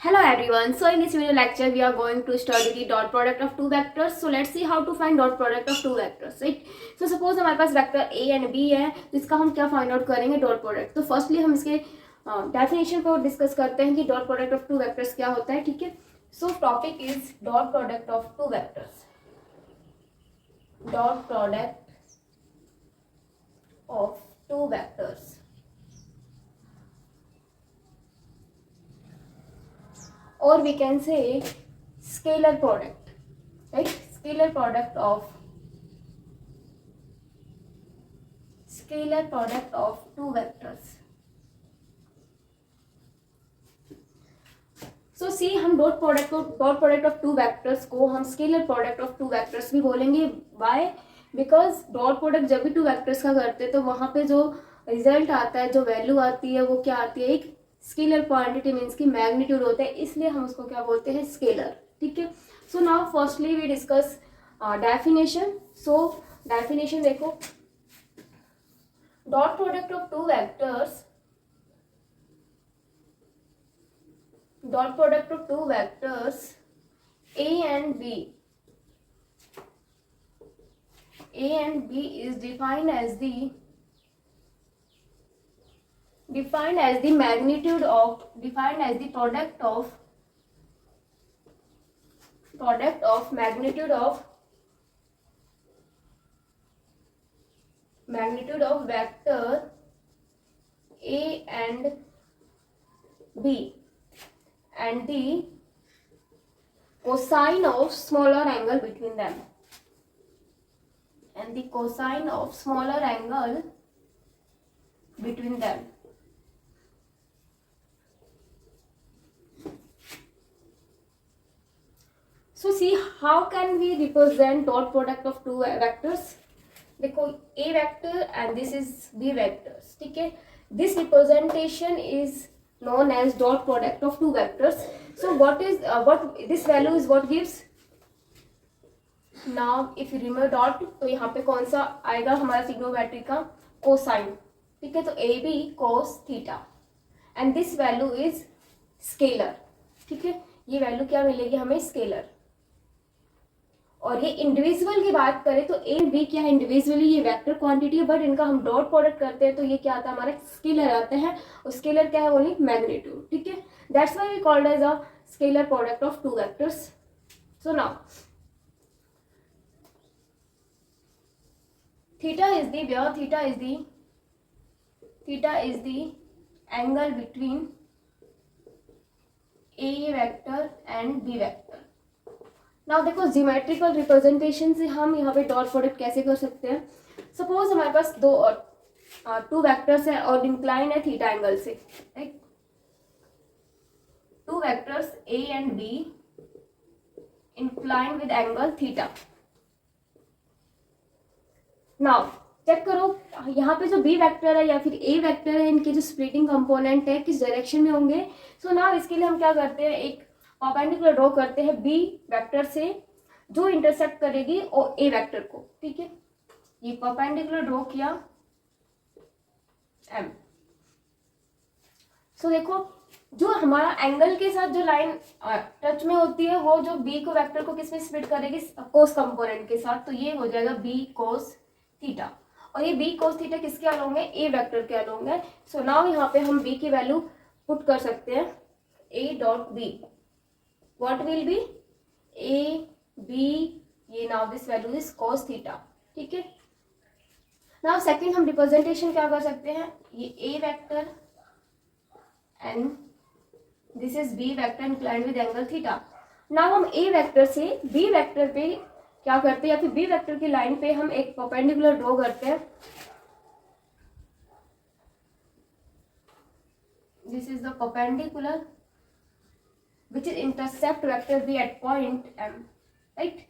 Hello everyone. So in this video lecture we are going to study the dot product of two vectors. So let's see how to find dot product of two vectors, right? So suppose हमारे पास vector a and b है, तो इसका हम क्या find out करेंगे? Dot product. तो firstly हम इसके डेफिनेशन को डिस्कस करते हैं कि dot product of two vectors क्या होता है. ठीक है. सो topic is dot product of two vectors. Dot product of two vectors. Or we can say scalar product, right? Scalar product of two vectors. So see, हम dot product of two vectors को हम scalar product of two vectors भी बोलेंगे. Why? Because dot product जब भी to vectors का करते हैं तो वहां पे जो रिजल्ट आता है, जो वैल्यू आती है, वो क्या आती है? एक स्केलर क्वांटिटी मीन्स की मैग्नीट्यूड होता है, इसलिए हम उसको क्या बोलते हैं? स्केलर. ठीक है. So now firstly we discuss definition. So definition देखो, dot product of two vectors, dot product of two vectors a and b is defined as the magnitude of product of magnitude of vector a and b and the cosine of smaller angle between them, So see, how can we represent dot product of two vectors? देखो, a vector and this is b vectors. ठीक है. This representation is known as dot product of two vectors. So what this value is what gives? Now if you remove dot, तो यहाँ पे कौन सा आएगा हमारा ट्रिग्नोमेट्री का? कोसाइन. ठीक है. तो A B cos theta and this value is scalar. ठीक है. ये वैल्यू क्या मिलेगी हमें? स्केलर. और ये इंडिविजुअल की बात करें तो ए बी क्या है? इंडिविजुअली ये वेक्टर क्वांटिटी है, बट इनका हम डॉट प्रोडक्ट करते हैं तो ये क्या आता है? हमारा स्केलर आता है. और स्केलर क्या है? Only magnitude. ठीक है. That's why we called as a scalar product of two vectors. So now theta is the angle between a vector and b vector. Now देखो, ज्योमेट्रिकल रिप्रेजेंटेशन से हम यहाँ पे डॉट प्रोडक्ट कैसे कर सकते हैं? सपोज हमारे पास टू वेक्टर्स है और इंक्लाइन है थीटा एंगल से, right? Two vectors A and B incline with angle theta. Now check करो, यहाँ पे जो बी वेक्टर है या फिर ए वेक्टर है, इनके जो स्प्लिटिंग कंपोनेंट है किस डायरेक्शन में होंगे? सो नाउ इसके लिए हम क्या करते हैं? एक परपेंडिकुलर ड्रॉ करते हैं बी वेक्टर से जो इंटरसेक्ट करेगी और ए वेक्टर को. ठीक है. ये परपेंडिकुलर ड्रॉ किया एम. सो देखो, जो हमारा एंगल के साथ जो लाइन टच में होती है वो जो बी को वेक्टर को किसमें स्प्लिट करेगी? कोस कंपोनेंट के साथ. तो ये हो जाएगा बी कोस थीटा. और ये बी कोस थीटा किसके अलोंग है? ए वेक्टर के अलोंग है. सो नाउ यहाँ पे हम बी की वैल्यू पुट कर सकते हैं. A dot B what will be? a b, ये now this value is cos theta. ठीक है. now second हम रिप्रेजेंटेशन क्या कर सकते हैं? ये a vector and this is b vector inclined with angle theta. now हम a वेक्टर से b वेक्टर पे क्या करते हैं, या फिर b वेक्टर की लाइन पे हम एक परपेंडिकुलर ड्रॉ करते हैं. this is the perpendicular which is intercept vector b at point m, right?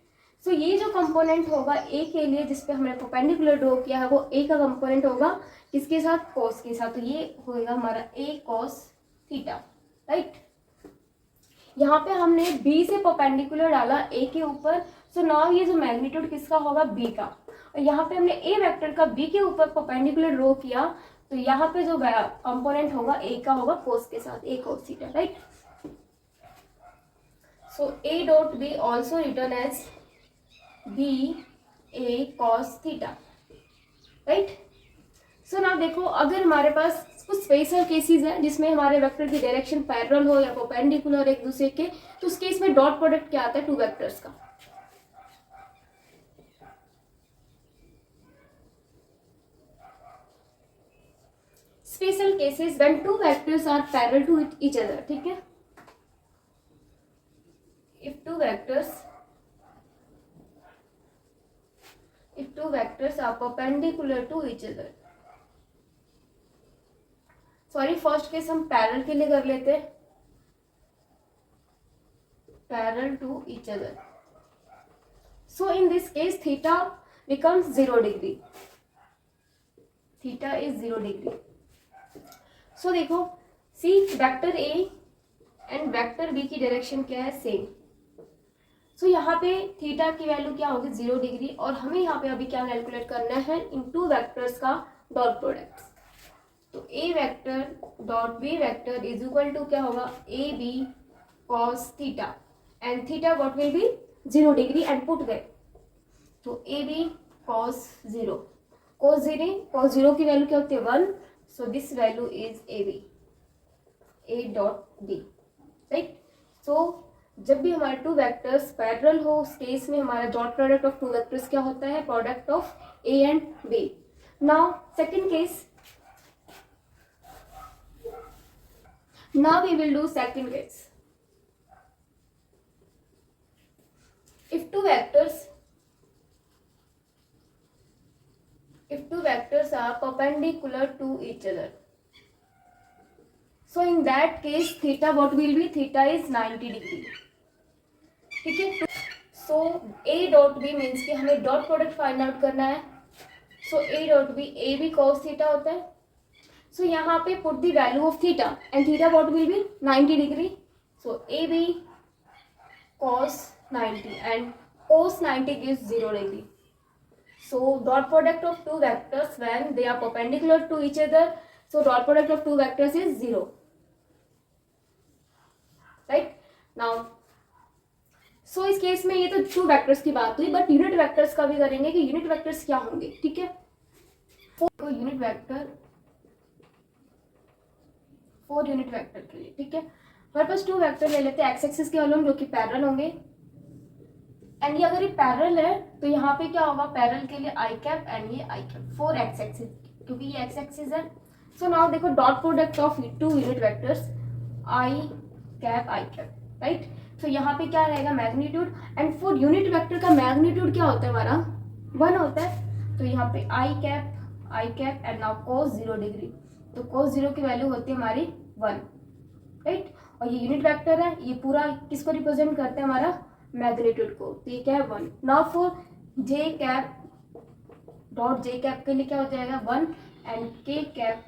so ये जो कंपोनेंट होगा a के लिए जिसपे हमने परपेंडिकुलर ड्रॉ किया है वो a का कंपोनेंट होगा किसके साथ? cos के साथ. तो ये होगा हमारा a cos थीटा, राइट? यहाँ पे हमने b से परपेंडिकुलर डाला a के ऊपर. सो नाउ ये जो मैग्नीट्यूड किसका होगा? b का. और यहाँ पे हमने a वेक्टर का b के ऊपर परपेंडिकुलर ड्रॉ किया तो यहाँ पे जो कंपोनेंट होगा a का होगा cos के साथ, a cos theta, right? So A dot B also return as B A cos theta, right. So now देखो, अगर हमारे पास कुछ स्पेशल केसेस हैं जिसमें हमारे वेक्टर की डायरेक्शन पैरेलल हो या परपेंडिकुलर एक दूसरे के, तो उस केस में डॉट प्रोडक्ट क्या आता है, टू वेक्टर्स का। Special cases when two vectors are parallel to each other, ठीक है। If two vectors are perpendicular to each other, sorry first case हम पैरेलल के लिए कर लेते हैं, parallel to each other. So in this case theta becomes 0 degree, theta is 0 degree. So देखो, see vector A and vector B की direction क्या है, सेम। सो यहाँ पे थीटा की वैल्यू क्या होगी, 0 डिग्री, और हमें यहाँ पे अभी क्या कैलकुलेट करना है, इन टू वेक्टर्स का डॉट प्रोडक्ट। तो A vector dot B vector is equal to क्या होगा, A B cos theta, and theta what will be 0 degree and put that, तो ए बी कॉस 0, कॉस 0 की वैल्यू क्या होती है, 1, so this value is A B, A dot B, right. So जब भी हमारे टू वेक्टर्स पैरेलल हो, उस केस में हमारा dot product of two vectors क्या होता है, product of A and B. Now second case, now we will do second case. If two vectors are perpendicular to each other, so in that case theta what will be, theta is 90 degree, ठीक है। so a dot b means कि हमें dot product find out करना है, so a dot b a b cos theta होता है। So यहाँ पे put the value of theta, and theta what will be 90 degree, so A B cos 90 and cos 90 gives 0 degree. So dot product of two vectors when they are perpendicular to each other, so dot product of two vectors is 0, right. Now so इस case में ये तो two vectors की बात हुई, but unit vectors का भी करेंगे कि यूनिट वेक्टर्स क्या होंगे, ठीक है। फोर यूनिट वेक्टर के लिए, ठीक है, हमारे पास टू वेक्टर ले लेते हैं एक्स एक्सिस के अलॉन्ग जो कि पैरेलल होंगे, एंड ये अगर ये पैरेलल है तो यहाँ पे क्या होगा, पैरेलल के लिए आई कैप एंड ये I cap for X axis, क्योंकि ये एक्स एक्सिस है। सो नाउ देखो, dot product of two unit vectors I cap, right. तो यहाँ पे क्या रहेगा, magnitude, and for unit vector का मैग्नीट्यूड क्या होता है हमारा, 1 होता है। तो यहाँ पे I cap and now cos 0 degree, तो cos 0 की वैल्यू होती है हमारी 1, राइट। और ये यूनिट वेक्टर है, ये पूरा किसको रिप्रेजेंट करते हैं, हमारा मैग्नीट्यूड को, तो ये क्या है 1। Now for J cap dot J cap के लिए क्या हो जाएगा 1, एंड के कैप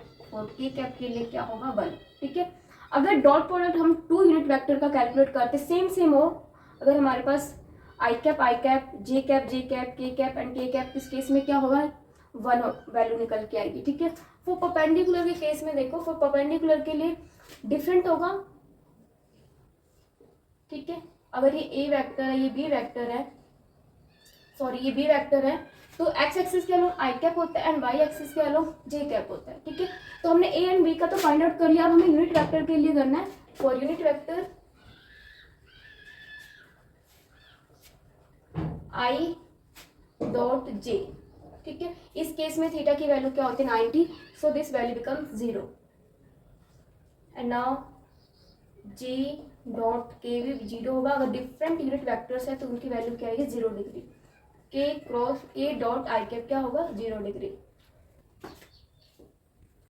के लिए क्या होगा 1, ठीक है। अगर डॉट प्रोडक्ट हम टू यूनिट वेक्टर का कैलकुलेट करते सेम हो, अगर हमारे पास आई कैप जे कैप के कैप एंड के कैप, इस केस में क्या होगा 1 वैल्यू निकल के आएगी, ठीक है। फॉर परपेंडिकुलर के केस में देखो, फॉर परपेंडिकुलर के लिए डिफरेंट होगा, ठीक है। अगर ये ए वेक्टर है, ये बी वेक्टर है, सॉरी ये बी वेक्टर है, तो एक्स एक्सिस के अलॉन्ग आई कैप होता है एंड वाई एक्सिस के अलॉन्ग जे कैप होता है, ठीक है। तो हमने ए एंड बी का तो फाइंड आउट कर लिया, अब हमें यूनिट वेक्टर के लिए करना है। For unit vector I dot J, ठीक है, इस केस में थीटा की वैल्यू क्या होती है 90, सो this value becomes 0, and now J dot के भी 0 होगा। अगर डिफरेंट यूनिट वेक्टर्स है तो उनकी वैल्यू क्या आएगी 0 डिग्री, के डॉट आई कैप क्या होगा 0 डिग्री।